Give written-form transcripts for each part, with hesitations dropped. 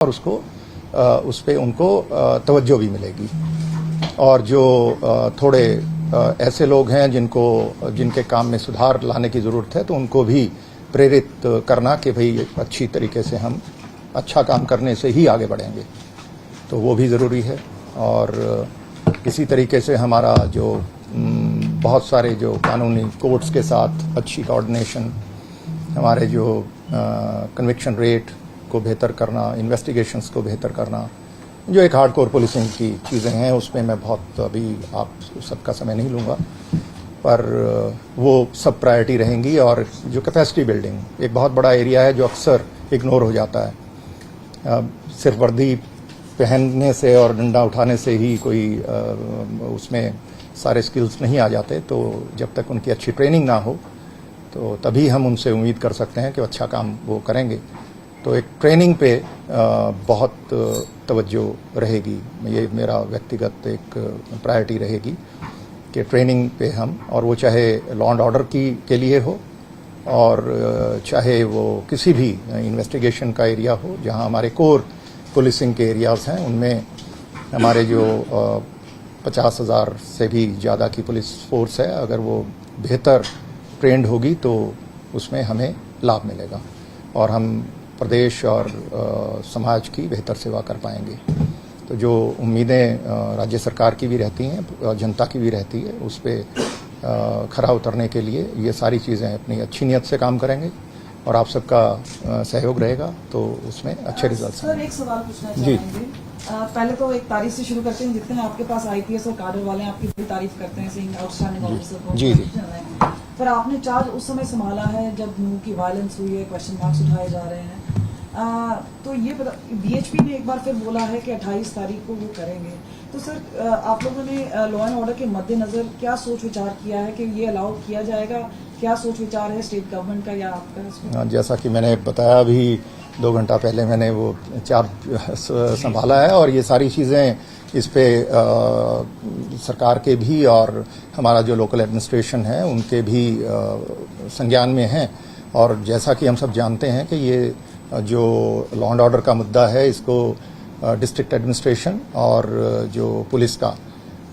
और उसको उस पर उनको तवज्जो भी मिलेगी। और जो थोड़े ऐसे लोग हैं जिनके काम में सुधार लाने की ज़रूरत है, तो उनको भी प्रेरित करना कि भाई अच्छी तरीके से हम अच्छा काम करने से ही आगे बढ़ेंगे, तो वो भी ज़रूरी है। और इसी तरीके से हमारा जो बहुत सारे जो कानूनी कोर्ट्स के साथ अच्छी कोऑर्डिनेशन, हमारे जो कन्विक्शन रेट को बेहतर करना, इन्वेस्टिगेशंस को बेहतर करना, जो एक हार्डकोर पुलिसिंग की चीज़ें हैं, उसमें मैं बहुत अभी आप सबका समय नहीं लूँगा, पर वो सब प्रायोरिटी रहेंगी। और जो कैपेसिटी बिल्डिंग एक बहुत बड़ा एरिया है जो अक्सर इग्नोर हो जाता है। सिर्फ वर्दी पहनने से और डंडा उठाने से ही कोई उसमें सारे स्किल्स नहीं आ जाते, तो जब तक उनकी अच्छी ट्रेनिंग ना हो तो तभी हम उनसे उम्मीद कर सकते हैं कि अच्छा काम वो करेंगे। तो एक ट्रेनिंग पे बहुत तवज्जो रहेगी, ये मेरा व्यक्तिगत एक प्रायोरिटी रहेगी कि ट्रेनिंग पे हम, और वो चाहे लॉ एंड ऑर्डर के लिए हो और चाहे वो किसी भी इन्वेस्टिगेशन का एरिया हो, जहां हमारे कोर पुलिसिंग के एरियाज हैं, उनमें हमारे जो 50,000 से भी ज़्यादा की पुलिस फोर्स है, अगर वो बेहतर ट्रेंड होगी तो उसमें हमें लाभ मिलेगा और हम प्रदेश और समाज की बेहतर सेवा कर पाएंगे। तो जो उम्मीदें राज्य सरकार की भी रहती हैं, जनता की भी रहती है, उस पर खरा उतरने के लिए ये सारी चीज़ें अपनी अच्छी नीयत से काम करेंगे और आप सबका सहयोग रहेगा तो उसमें अच्छे रिजल्ट। सर, एक सवाल पूछना चाहेंगे। पहले तो एक तारीफ से शुरू करते हैं। जितने आपके पास आईपीएस और काडर वाले हैं, आपकी बड़ी तारीफ करते हैं, सिंह आउटस्टैंडिंग ऑफिसर। जी जी। पर आपने चार्ज उस समय संभाला है जब नूह की वायलेंस हुई है, क्वेश्चन मार्क्स उठाए जा रहे हैं। तो ये बीएचपी ने एक बार फिर बोला है कि 28 तारीख को वो करेंगे। तो सर, आप लोगों ने लॉ एंड ऑर्डर के मद्देनजर क्या सोच विचार किया है कि ये अलाउ किया जाएगा? क्या सोच विचार है स्टेट गवर्नमेंट का या आपका? जैसा कि मैंने बताया अभी 2 घंटा पहले मैंने वो चार्ज संभाला है और ये सारी चीज़ें इस पे सरकार के भी और हमारा जो लोकल एडमिनिस्ट्रेशन है उनके भी संज्ञान में हैं। और जैसा कि हम सब जानते हैं कि ये जो लॉ एंड ऑर्डर का मुद्दा है, इसको डिस्ट्रिक्ट एडमिनिस्ट्रेशन और जो पुलिस का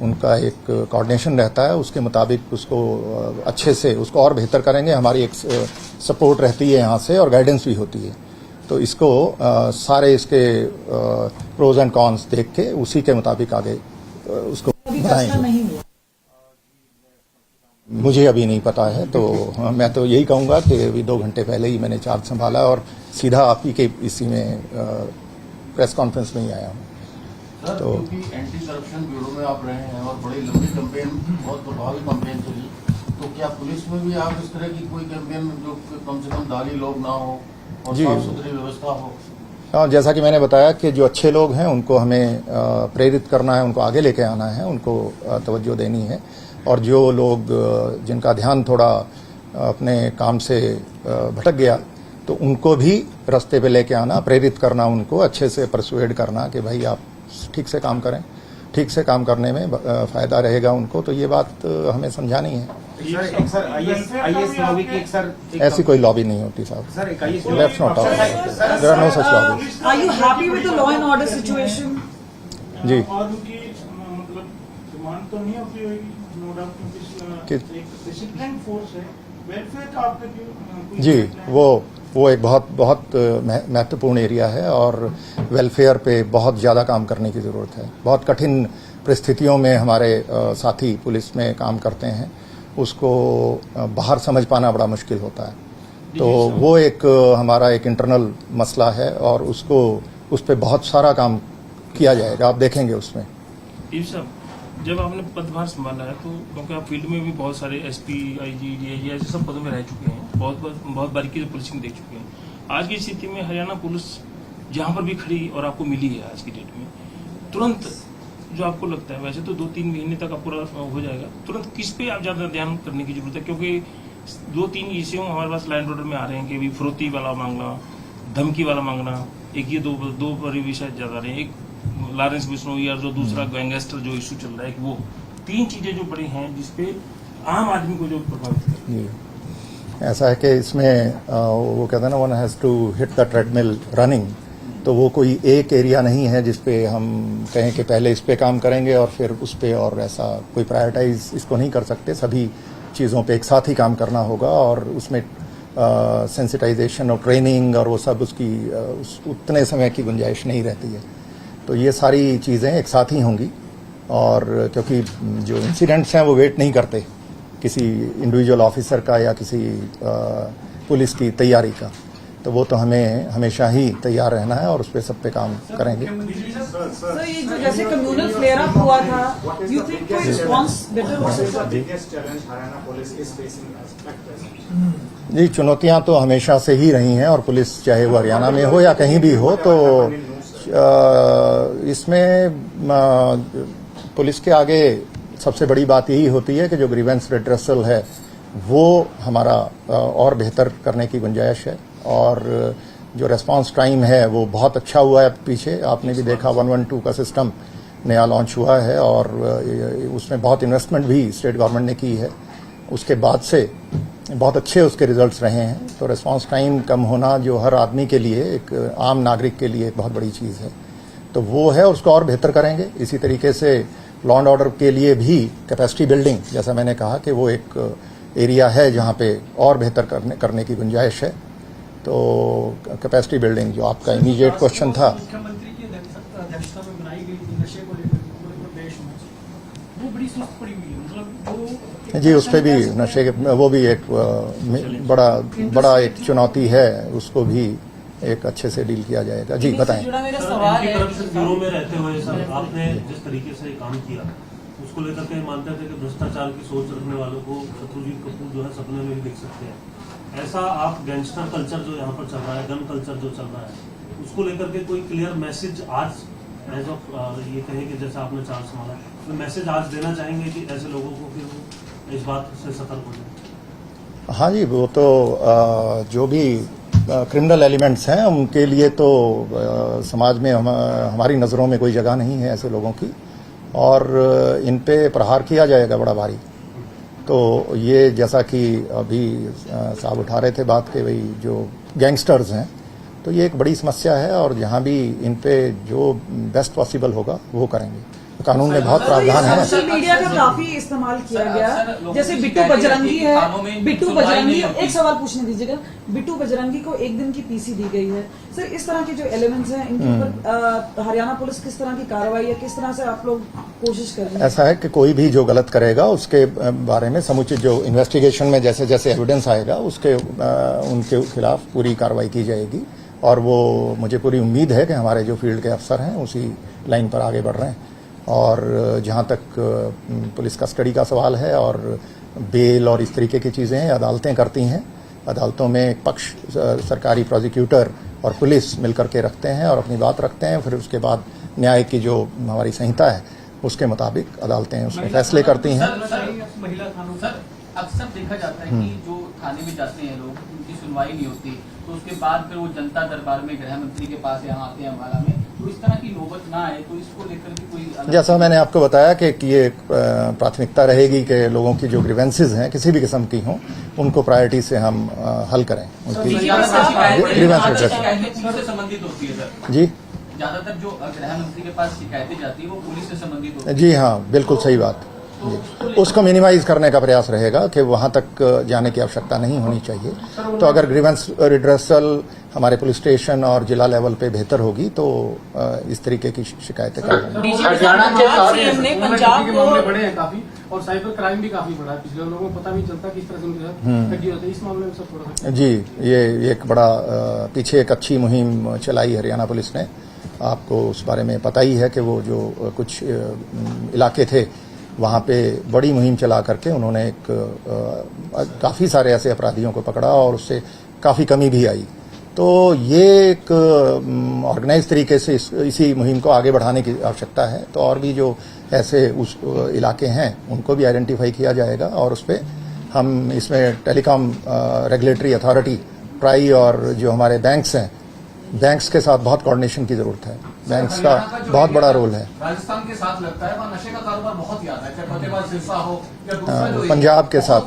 उनका एक कोऑर्डिनेशन रहता है, उसके मुताबिक उसको अच्छे से उसको और बेहतर करेंगे। हमारी एक सपोर्ट रहती है यहाँ से और गाइडेंस भी होती है, तो इसको सारे इसके प्रोज एंड कॉन्स देख के उसी के मुताबिक आगे उसको बढ़ाएंगे। मुझे अभी नहीं पता है, तो मैं तो यही कहूँगा कि अभी 2 घंटे पहले ही मैंने चार्ज संभाला और सीधा आप ही के इसी में प्रेस कॉन्फ्रेंस में ही आया हूँ। तो एंटी करप्शन ब्यूरो में आप रहे हैं और बड़ी लंबी कैंपेन, बहुत प्रभावी कैंपेन चली, तो क्या पुलिस में भी आप इस तरह की कोई कैंपेन जो कम से कम दाली लोग ना हो और साफ सुथरी व्यवस्था हो? हाँ, जैसा कि मैंने बताया कि जो अच्छे लोग हैं उनको हमें प्रेरित करना है, उनको आगे लेके आना है, उनको तवज्जो देनी है। और जो लोग जिनका ध्यान थोड़ा अपने काम से भटक गया, तो उनको भी रास्ते पे लेके आना, प्रेरित करना, उनको अच्छे से परसुएड करना कि भाई आप ठीक से काम करें, ठीक से काम करने में फायदा रहेगा उनको। तो ये बात हमें समझानी है। ऐसी कोई लॉबी नहीं होती साहब। Let's not talk, there are no such lobbies. Are you happy with the law and order situation? जी, तो नहीं होती होगी, नो डाउट, क्योंकि एक डिसिप्लिन फोर्स है। वेलफेयर का आपका क्यों? जी, वो एक बहुत महत्वपूर्ण एरिया है और वेलफेयर पे बहुत ज़्यादा काम करने की ज़रूरत है। बहुत कठिन परिस्थितियों में हमारे साथी पुलिस में काम करते हैं, उसको बाहर समझ पाना बड़ा मुश्किल होता है। तो वो एक हमारा एक इंटरनल मसला है और उस पर बहुत सारा काम किया जाएगा, आप देखेंगे उसमें। जब आपने पदभार संभाला है, तो क्योंकि आप फील्ड में भी बहुत सारे एसपी, आईजी, डीआईजी ऐसे सब पदों में रह चुके हैं, बहुत बारीकी से पुलिसिंग देख चुके हैं। आज की स्थिति में हरियाणा पुलिस जहां पर भी खड़ी और आपको मिली है आज की डेट में, तुरंत जो आपको लगता है, वैसे तो 2-3 महीने तक आप पूरा हो जाएगा, तुरंत किस पे आप ज्यादा ध्यान करने की जरूरत है? क्योंकि 2-3 इश्यू हमारे पास लैंड ऑर्डर में आ रहे हैं कि फिरौती वाला मांगना, धमकी वाला मांगना, एक ये दो बड़े विषय ज्यादा रहे। एक लॉरेंस बिश्नोई और जो दूसरा गैंगस्टर जो इशू चल रहा है, कि वो 3 चीजें जो बड़ी हैं जिसपे आम आदमी को जो प्रभावित कर। ऐसा है कि इसमें वो कहते हैं ना, one has to hit the treadmill running. तो वो कोई एक एरिया नहीं है जिस पे हम कहें कि पहले इस पे काम करेंगे और फिर उस पे, और ऐसा कोई प्रायोरिटाइज इसको नहीं कर सकते। सभी चीज़ों पे एक साथ ही काम करना होगा और उसमें सेंसिटाइजेशन और ट्रेनिंग और वो सब उसकी उतने समय की गुंजाइश नहीं रहती है। तो ये सारी चीज़ें एक साथ ही होंगी, और क्योंकि जो इंसिडेंट्स हैं वो वेट नहीं करते किसी इंडिविजुअल ऑफिसर का या किसी पुलिस की तैयारी का, तो वो तो हमें हमेशा ही तैयार रहना है और उस पर सब पे काम करेंगे। सर ये जो जैसे कम्युनल फ्लेयर अप हुआ था, यू थिंक कोई रिस्पांस बेटर हो सकता है? जी, चुनौतियां तो हमेशा से ही रही हैं, और पुलिस चाहे वो हरियाणा में हो या कहीं भी हो, तो इसमें पुलिस के आगे सबसे बड़ी बात यही होती है कि जो ग्रीवेंस रिड्रेसल है वो हमारा और बेहतर करने की गुंजाइश है, और जो रेस्पॉन्स टाइम है वो बहुत अच्छा हुआ है। पीछे आपने भी देखा 112 का सिस्टम नया लॉन्च हुआ है, और उसमें बहुत इन्वेस्टमेंट भी स्टेट गवर्नमेंट ने की है। उसके बाद से बहुत अच्छे उसके रिजल्ट्स रहे हैं। तो रेस्पॉन्स टाइम कम होना जो हर आदमी के लिए, एक आम नागरिक के लिए एक बहुत बड़ी चीज़ है, तो वो है, और उसको और बेहतर करेंगे। इसी तरीके से लॉ एंड ऑर्डर के लिए भी कैपेसिटी बिल्डिंग, जैसा मैंने कहा कि वो एक एरिया है जहाँ पे और बेहतर करने की गुंजाइश है। तो कैपेसिटी बिल्डिंग जो आपका इमीडिएट क्वेश्चन था, मुख्यमंत्री की अध्यक्षता में बनाई गई थी नशे को लेकर पूरे प्रदेश में, वो बड़ी सुस्त पड़ी हुई है। मतलब जी, उस पर भी नशे के, वो भी एक बड़ा एक चुनौती है, उसको भी एक अच्छे से डील किया जाएगा। जी बताएं। जुड़ा मेरा सवाल है, करप्शन ब्यूरो में रहते हुए सर आपने जिस तरीके से काम किया उसको लेकर के मानते थे कि भ्रष्टाचार की सोच रखने वालों को शत्रुजीत कपूर जो है सपने में भी देख सकते हैं। ऐसा आप गैंगस्टर कल्चर जो यहाँ पर चल रहा है, गन कल्चर जो चल रहा है, उसको लेकर के कोई क्लियर मैसेज आज एज ऑफ ये कहें कि जैसा आपने चार्ज संभाला, तो मैसेज आज देना चाहेंगे कि ऐसे लोगों को फिर वो इस बात से सतर्क हो जाए? हाँ जी, वो तो जो भी क्रिमिनल एलिमेंट्स हैं उनके लिए तो समाज में हमारी नज़रों में कोई जगह नहीं है ऐसे लोगों की, और इन पे प्रहार किया जाएगा बड़ा भारी। तो ये जैसा कि अभी साहब उठा रहे थे बात के, वही जो गैंगस्टर्स हैं, तो ये एक बड़ी समस्या है, और जहाँ भी इन पे जो बेस्ट पॉसिबल होगा वो करेंगे। कानून में बहुत प्रावधान है। सोशल मीडिया का काफी इस्तेमाल किया गया, जैसे बिट्टू बजरंगी है, बिट्टू बजरंगी, एक सवाल पूछने दीजिएगा, बिट्टू बजरंगी को 1 दिन की पीसी दी गई है। सर इस तरह के जो एलिमेंट्स हैं इनके ऊपर हरियाणा पुलिस किस तरह की कार्रवाई है, किस तरह से आप लोग कोशिश कर रहे हैं? ऐसा है कि कोई भी जो गलत करेगा उसके बारे में समुचित जो इन्वेस्टिगेशन में जैसे जैसे एविडेंस आएगा उसके उनके खिलाफ पूरी कार्रवाई की जाएगी, और वो मुझे पूरी उम्मीद है कि हमारे जो फील्ड के अफसर हैं उसी लाइन पर आगे बढ़ रहे हैं। और जहाँ तक पुलिस कस्टडी का सवाल है और बेल और इस तरीके की चीज़ें अदालतें करती हैं, अदालतों में एक पक्ष सरकारी प्रोसिक्यूटर और पुलिस मिलकर के रखते हैं और अपनी बात रखते हैं, फिर उसके बाद न्याय की जो हमारी संहिता है उसके मुताबिक अदालतें उसमें फैसले करती हैं। महिला थानों सर अक्सर देखा जाता है कि जो थाने में जाते हैं लोग, उनकी सुनवाई नहीं होती, तो उसके बाद फिर वो जनता दरबार में गृह मंत्री के पास यहाँ आते हैं अम्बाला में, तो इस तरह की नौबत ना आए, तो इसको लेकर भी कोई जैसा मैंने आपको बताया कि ये प्राथमिकता रहेगी कि लोगों की जो ग्रीवेंसेज हैं किसी भी किस्म की हों उनको प्रायोरिटी से हम हल करें। उनकी ग्रीवेंस से संबंधित होती है सर जी, ज्यादातर जो गृह मंत्री के पास शिकायतें जाती है वो पुलिस से संबंधित होती है। जी हाँ, बिल्कुल सही बात जी। उसको मिनिमाइज करने का प्रयास रहेगा कि वहां तक जाने की आवश्यकता नहीं होनी चाहिए। तो अगर ग्रीवेंस रिड्रेसल हमारे पुलिस स्टेशन और जिला लेवल पे बेहतर होगी तो इस तरीके की शिकायतें कम होंगी। हरियाणा के पंजाब के मामले बढ़े हैं काफी, और साइबर क्राइम भी काफी बढ़ा है। पिछले लोगों को पता भी चलता किस तरह से उनके साथ ठगी होती है। इस मामले में सब थोड़ा जी, ये एक बड़ा पीछे एक अच्छी मुहिम चलाई हरियाणा पुलिस ने, आपको उस बारे में पता ही है कि वो जो कुछ इलाके थे वहाँ पे बड़ी मुहिम चला करके उन्होंने काफ़ी सारे ऐसे अपराधियों को पकड़ा और उससे काफ़ी कमी भी आई। तो ये एक ऑर्गेनाइज तरीके से इसी मुहिम को आगे बढ़ाने की आवश्यकता है। तो और भी जो ऐसे उस इलाके हैं उनको भी आइडेंटिफाई किया जाएगा, और उस पर हम इसमें टेलीकॉम रेगुलेटरी अथॉरिटी ट्राई और जो हमारे बैंक्स हैं बैंक्स के साथ बहुत कोऑर्डिनेशन की जरूरत है। बैंक्स का बहुत बड़ा रोल है। राजस्थान के साथ लगता है वहाँ नशे का कारोबार बहुत ज्यादा है, चाहे फतेहाबाद सिरसा हो या दूसरा जो पंजाब के साथ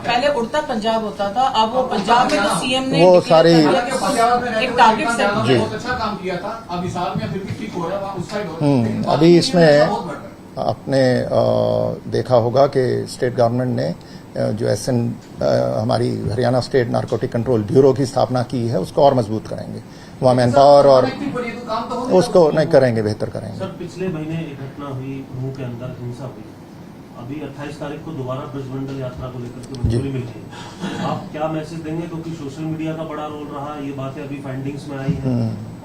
पहले उड़ता पंजाब होता था, अब वो पंजाब में तो सीएम ने वो declare सारी- कर दिया कि फतेहाबाद में एक टारगेट सेट ने किया। बहुत अच्छा काम किया था, अब हिसार में फिर भी ठीक हो रहा है, वहाँ उस साइड हो रहा है। लेकिन अभी इसमें बहुत बढ़ रहा है। आपने देखा होगा कि स्टेट गवर्नमेंट ने जो हमारी Haryana state narcotic control bureau की स्थापना की है, उसको और मजबूत करेंगे। वहाँ मैन पावर और उसको नहीं करेंगे, बेहतर करेंगे। सर, पिछले महीने एक घटना हुई, नूह के अंदर हिंसा हुई। अभी 28 तारीख को दोबारा ब्रजमंडल यात्रा को लेकर के मंजूरी मिल गई। आप क्या मैसेज देंगे, क्योंकि सोशल मीडिया का बड़ा रोल रहा, ये बातें अभी फाइंडिंग्स में आई हैं,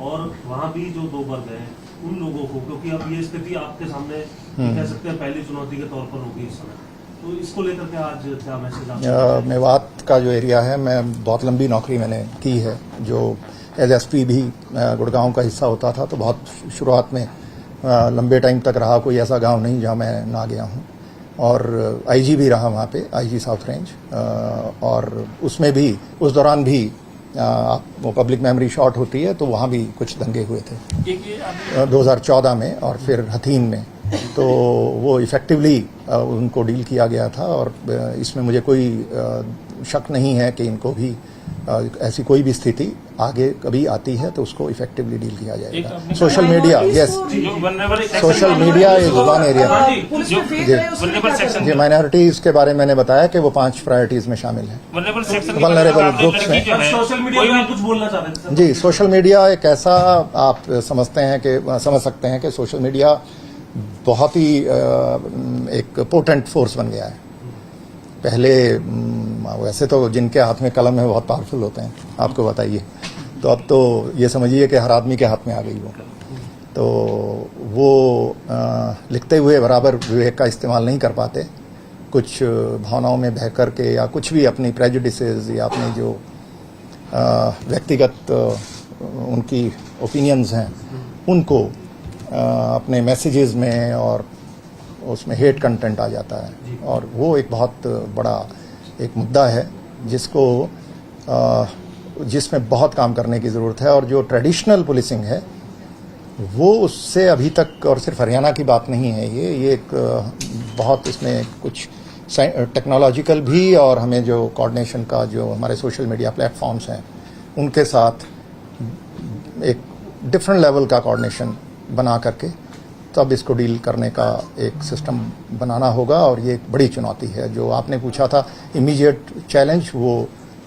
और वहाँ भी जो 2 वर्ग हैं उन लोगों को, क्योंकि अब ये स्थिति आपके सामने कह सकते हैं पहली चुनौती के तौर पर होगी इस समय, तो इसको लेकर के आज क्या मैसेज आप मेवात का जो एरिया है, मैं बहुत लंबी नौकरी मैंने की है, जो एज एसपी भी गुड़गांव का हिस्सा होता था, तो बहुत शुरुआत में लंबे टाइम तक रहा। कोई ऐसा गांव नहीं जहां मैं ना गया हूं, और आईजी भी रहा वहां पे, आईजी साउथ रेंज, और उसमें भी उस दौरान भी वो पब्लिक मेमोरी शॉर्ट होती है, तो वहां भी कुछ दंगे हुए थे 2014 में और फिर हथीन में, तो वो इफेक्टिवली उनको डील किया गया था। और इसमें मुझे कोई शक नहीं है कि इनको भी ऐसी कोई भी स्थिति आगे कभी आती है तो उसको इफेक्टिवली डील किया जाएगा। Social media, yes, social media is one area. Police में फेक रहे हैं, उसमें क्या करें? जी, माइनॉरिटीज के बारे में मैंने बताया कि वो 5 प्रायोरिटीज में शामिल है। वल्नरेबल ग्रुप्स में सोशल मीडिया में आप कुछ बोलना चाह रहे थे? जी, सोशल मीडिया एक ऐसा, आप समझ सकते हैं कि सोशल मीडिया बहुत ही एक पोटेंट फोर्स बन गया है। पहले वैसे तो जिनके हाथ में कलम है बहुत पावरफुल होते हैं, आपको बताइए, तो अब तो ये समझिए कि हर आदमी के हाथ में आ गई वो। तो वो लिखते हुए बराबर विवेक का इस्तेमाल नहीं कर पाते, कुछ भावनाओं में बह कर के या कुछ भी अपनी प्रेजुडिसेस या अपनी जो व्यक्तिगत उनकी ओपिनियंस हैं उनको अपने मैसेजेस में और उसमें हेट कंटेंट आ जाता है, और वो एक बहुत बड़ा एक मुद्दा है जिसमें बहुत काम करने की ज़रूरत है। और जो ट्रेडिशनल पुलिसिंग है वो उससे अभी तक, और सिर्फ हरियाणा की बात नहीं है, ये एक बहुत इसमें कुछ टेक्नोलॉजिकल भी, और हमें जो कोऑर्डिनेशन का जो हमारे सोशल मीडिया प्लेटफॉर्म्स हैं उनके साथ एक डिफरेंट लेवल का कोऑर्डिनेशन बना करके तब इसको डील करने का एक सिस्टम बनाना होगा। और ये एक बड़ी चुनौती है। जो आपने पूछा था इमीडिएट चैलेंज, वो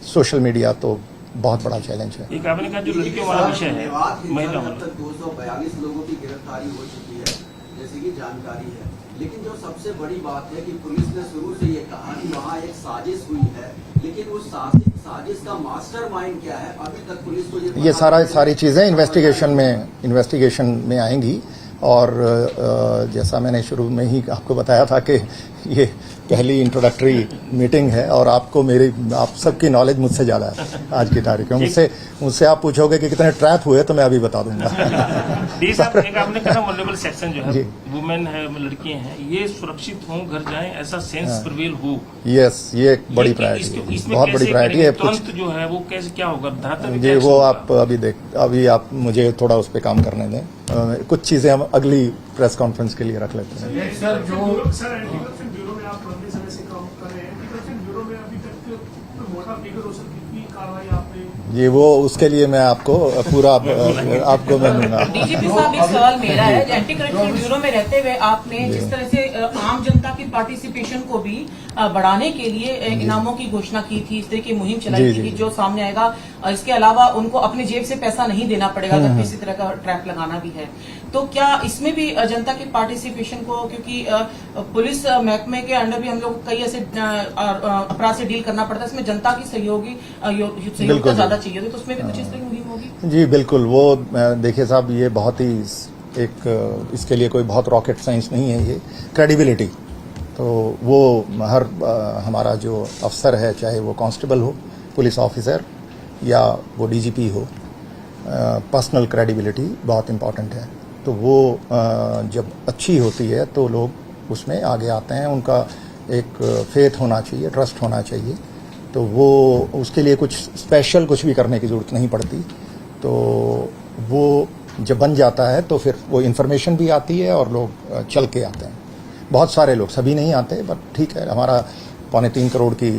सोशल मीडिया तो बहुत बड़ा चैलेंज है। एक आपने कहा जो लड़कियों वाला विषय है, महिला वाला, 242 लोगों की गिरफ्तारी हो चुकी है, जैसे कि जानकारी है। लेकिन जो सबसे बड़ी बात है कि पुलिस ने शुरू से ये कहा कि वहाँ एक साजिश हुई है, लेकिन उस साजिश का मास्टरमाइंड क्या है, अभी तक पुलिस को ये सारी चीज़ें इन्वेस्टिगेशन में आएंगी। और जैसा मैंने शुरू में ही आपको बताया था कि ये पहली इंट्रोडक्टरी मीटिंग है, और आप सबकी नॉलेज मुझसे ज़्यादा है आज की तारीख में। मुझसे आप पूछोगे कि कितने ट्रैप हुए तो मैं अभी बता दूंगा। एक आपने कहा वल्नरेबल सेक्शन जो है, वुमेन है, लड़कियां हैं, ये सुरक्षित हों, घर जाएं, ऐसा सेंस प्रिवेल हो। यस, ये एक बड़ी प्रायोरिटी है, बहुत बड़ी प्रायोरिटी है। तुरंत जो है वो कैसे क्या होगा, धरातल जी, वो आप अभी आप मुझे थोड़ा उस पर काम करने दें। कुछ चीज़ें हम अगली प्रेस कॉन्फ्रेंस के लिए रख लेते हैं। सर एंटी करप्शन ब्यूरो में आप लंबे समय से काम कर रहे हैं, एंटी करप्शन ब्यूरो में अभी तक कोई मोटा फिगर हो सकती, कितनी कार्रवाई आपने? ये वो उसके लिए मैं आपको पूरा आपको मैं दूंगा। डीजीपी साहब, एक सवाल मेरा है, एंटी करप्शन ब्यूरो में रहते हुए आपने जिस तरह से आम जनता की पार्टिसिपेशन को भी बढ़ाने के लिए इनामों की घोषणा की थी, इस तरह की मुहिम चलाई थी कि जो सामने आएगा, इसके अलावा उनको अपने जेब से पैसा नहीं देना पड़ेगा अगर किसी तरह का ट्रैप लगाना भी है, तो क्या इसमें भी जनता की पार्टिसिपेशन को, क्योंकि पुलिस महकमे के अंडर भी हम लोग कई ऐसे अपराध से डील करना पड़ता है, इसमें जनता की सहयोग का ज्यादा चाहिए, तो उसमें भी कुछ इस तरह की मुहिम होगी? जी बिल्कुल। वो देखिए साहब, ये बहुत ही इसके लिए कोई बहुत रॉकेट साइंस नहीं है, ये क्रेडिबिलिटी। तो वो हर हमारा जो अफसर है, चाहे वो कांस्टेबल हो, पुलिस ऑफिसर, या वो डीजीपी हो, पर्सनल क्रेडिबिलिटी बहुत इम्पॉर्टेंट है। तो वो जब अच्छी होती है तो लोग उसमें आगे आते हैं, उनका एक फेथ होना चाहिए, ट्रस्ट होना चाहिए। तो वो उसके लिए कुछ स्पेशल कुछ भी करने की ज़रूरत नहीं पड़ती। तो वो जब बन जाता है तो फिर वो इन्फॉर्मेशन भी आती है और लोग चल के आते हैं। बहुत सारे लोग, सभी नहीं आते, बट ठीक है, हमारा 3.25 करोड़ की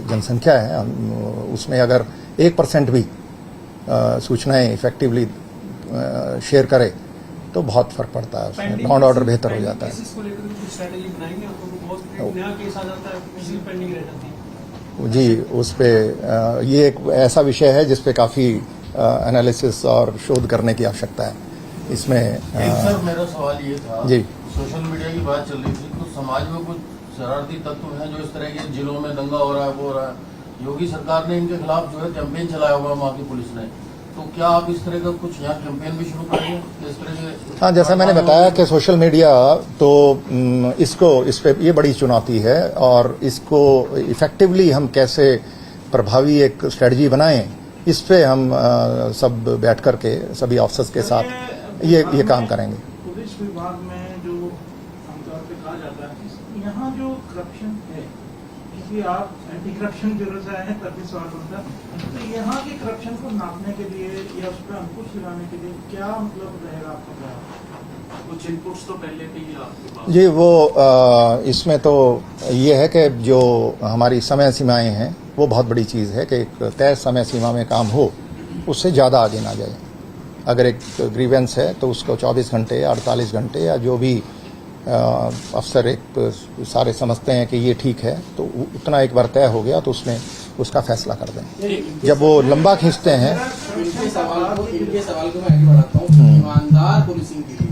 जनसंख्या है, हम उसमें अगर 1% भी सूचनाएं इफेक्टिवली शेयर करें तो बहुत फर्क पड़ता है, उसमें लॉ एंड ऑर्डर बेहतर हो जाता है। इसको लेकर कुछ स्ट्रेटजी बनाएंगे, आपको बहुत नया केस आ जाता है, इसी पेंडिंग रह जाती है। जी, उस पे ये एक ऐसा विषय है जिस पे काफ़ी एनालिसिस और शोध करने की आवश्यकता है। इसमें सर मेरा सवाल ये था, जी, सोशल मीडिया की बात चल रही थी, तो समाज में कुछ शरारती तत्व हैं जो इस तरह के जिलों में दंगा हो रहा है, वो हो रहा है। योगी सरकार ने इनके खिलाफ जो है कैंपेन चलाया हुआ है वहाँ की पुलिस ने, तो क्या आप इस तरह का कुछ यहाँ कैंपेन भी शुरू करेंगे इस तरह के? हाँ, जैसा मैंने बताया कि सोशल मीडिया तो इस पे ये बड़ी चुनौती है, और इसको इफेक्टिवली हम कैसे प्रभावी एक स्ट्रेटजी बनाएं, इस पे हम सब बैठ करके सभी ऑफिसर्स के साथ ये काम करेंगे। पुलिस विभाग में जो आमतौर पे कहा जाता है कि यहाँ जो करप्शन है, क्योंकि आप एंटी करप्शन ब्यूरो से आए हैं तभी सवाल बनता है, तो यहाँ की करप्शन को नापने के लिए या उस पर अंकुश लगाने के लिए क्या मतलब रहेगा आपका प्रयास? कुछ इनपुट्स तो पहले भी आपके पास? जी, वो इसमें तो ये है कि जो हमारी समय सीमाएं हैं वो बहुत बड़ी चीज़ है कि एक तय समय सीमा में काम हो, उससे ज़्यादा आगे ना जाए। अगर एक ग्रीवेंस है तो उसको 24 घंटे या 48 घंटे या जो भी अफसर एक सारे समझते हैं कि ये ठीक है, तो उतना एक बार तय हो गया तो उसमें उसका फैसला कर दें। जब वो लंबा खींचते हैं, इनके सवाल को मैं आगे बढ़ाता हूँ। ईमानदार पुलिसिंग के लिए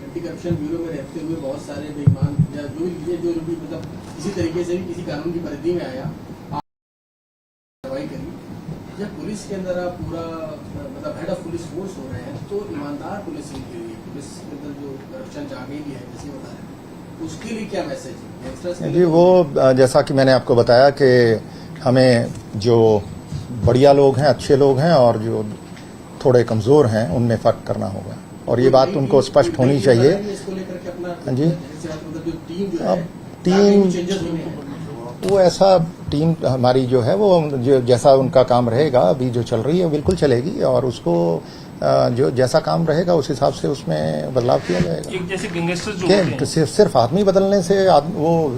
एंटी करप्शन ब्यूरो में रहते हुए बहुत सारे बेईमान या जो भी मतलब किसी तरीके से भी किसी कानून की परिधि में आया, कार्रवाई करी। जब पुलिस के अंदर आप पूरा मतलब हेड ऑफ पुलिस फोर्स हो रहे हैं, तो ईमानदार पुलिसिंग के लिए, पुलिस के अंदर जो करप्शन जागेगी है जैसे बता रहे हैं, उसके लिए क्या मैसेज है? जी, वो जैसा कि मैंने आपको बताया कि हमें जो बढ़िया लोग हैं, अच्छे लोग हैं, और जो थोड़े कमज़ोर हैं, उनमें फ़र्क करना होगा, और ये बात उनको स्पष्ट होनी चाहिए। हाँ जी, अब टीम वो ऐसा टीम हमारी जो है वो जो जैसा उनका काम रहेगा, अभी जो चल रही है बिल्कुल चलेगी, और उसको जो जैसा काम रहेगा उस हिसाब से उसमें बदलाव किया जाएगा। एक जैसे गैंगस्टर जो होते हैं, सिर्फ आदमी बदलने से वो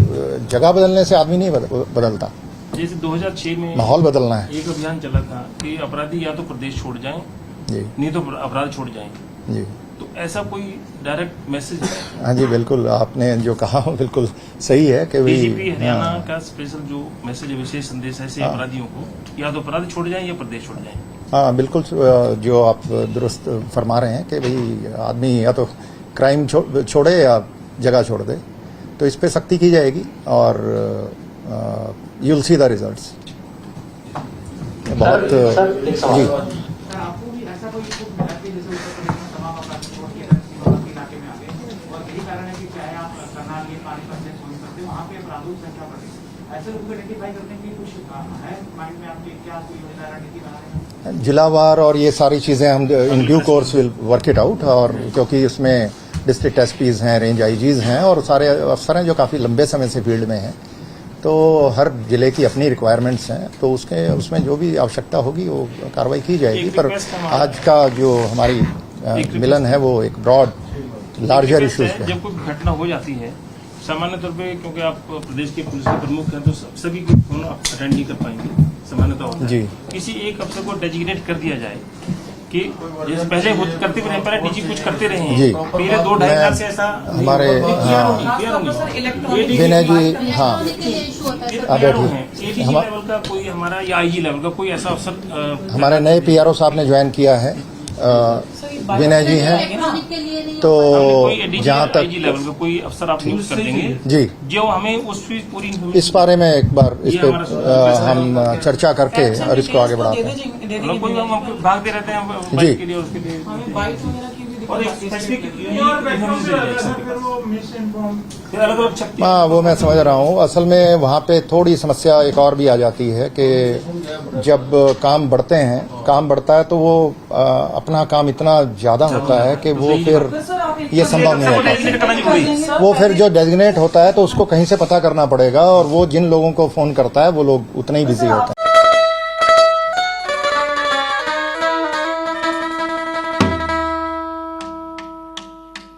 जगह बदलने से आदमी नहीं बदलता। जैसे 2006 में माहौल बदलना है। एक अभियान चला था कि अपराधी या तो प्रदेश छोड़ जाएं, जी, नहीं तो अपराध छोड़ जाएं। जी, तो ऐसा कोई डायरेक्ट मैसेज है? हाँ जी, बिल्कुल, आपने जो कहा बिल्कुल सही है कि डीजीपी हरियाणा का स्पेशल जो मैसेज है, विशेष संदेश है ऐसे अपराधियों को, या तो अपराध छोड़ जाएं या प्रदेश छोड़ जाएं। हाँ, बिल्कुल, जो आप दुरुस्त फरमा रहे हैं कि भाई आदमी या तो क्राइम छोड़े या जगह छोड़ दे, तो इस पे सख्ती की जाएगी, और you will see the results. बहुत जी, आपको भी ऐसा कोई जैसे तमाम अपराधी छोड़ के इलाके में आ गए, और यही कारण है कि चाहे आप करनाल ये पानीपत में सुन सकते, वहाँ पे अपराधों की संख्या बढ़ रही है। ऐसे लोग आइडेंटिफाई करते हैं कि कुछ है माइंड में आपके, क्या कोई योजना रणनीति बना रहे हैं? जिलावार और ये सारी चीज़ें हम in due course will work it out, और क्योंकि इसमें डिस्ट्रिक्ट एसपीज हैं, रेंज आईजीज हैं, और सारे अफसर हैं जो काफ़ी लंबे समय से फील्ड में हैं, तो हर जिले की अपनी रिक्वायरमेंट्स हैं, तो उसमें जो भी आवश्यकता होगी वो कार्रवाई की जाएगी। पर आज का जो हमारी मिलन है वो एक ब्रॉड लार्जर इश्यूज पे। जब कोई घटना हो जाती है, सामान्य तौर पे क्योंकि आप प्रदेश के पुलिस के प्रमुख हैं, तो सभी को फोन अटेंड नहीं कर पाएंगे, सामान्यतः होता है। जी, किसी एक अफसर को डेजिग्नेट कर दिया जाए कि जैसे पहले करते रहे, पहले डीजी कुछ करते रहे हैं, जी, पिछले 2-2.5 साल से ऐसा हमारे विनय जी, हाँ, एडीजी लेवल का कोई हमारा या आईजी लेवल का कोई ऐसा अफसर, हमारे नए पीआरओ साहब ने ज्वाइन किया है, विनय जी हैं, तो जहाँ तक लेवल का कोई अफसर आप नियुक्त कर देंगे जी, जो हमें उस पूरी इस बारे में एक बार इस पे हम चर्चा करके और इसको आगे बढ़ाते हैं। कोई हम भाग दे रहते हैं जी, के लिए, उसके लिए और एक अलग अलग शक्ति। हाँ, वो मैं समझ रहा हूँ। असल में वहाँ पे थोड़ी समस्या एक और भी आ जाती है कि जब काम बढ़ते हैं, काम बढ़ता है तो वो अपना काम इतना ज्यादा होता है कि वो फिर ये संभव नहीं होता। वो फिर जो डेजिग्नेट होता है तो उसको कहीं से पता करना पड़ेगा, और वो जिन लोगों को फोन करता है वो लोग उतने ही बिजी होते हैं।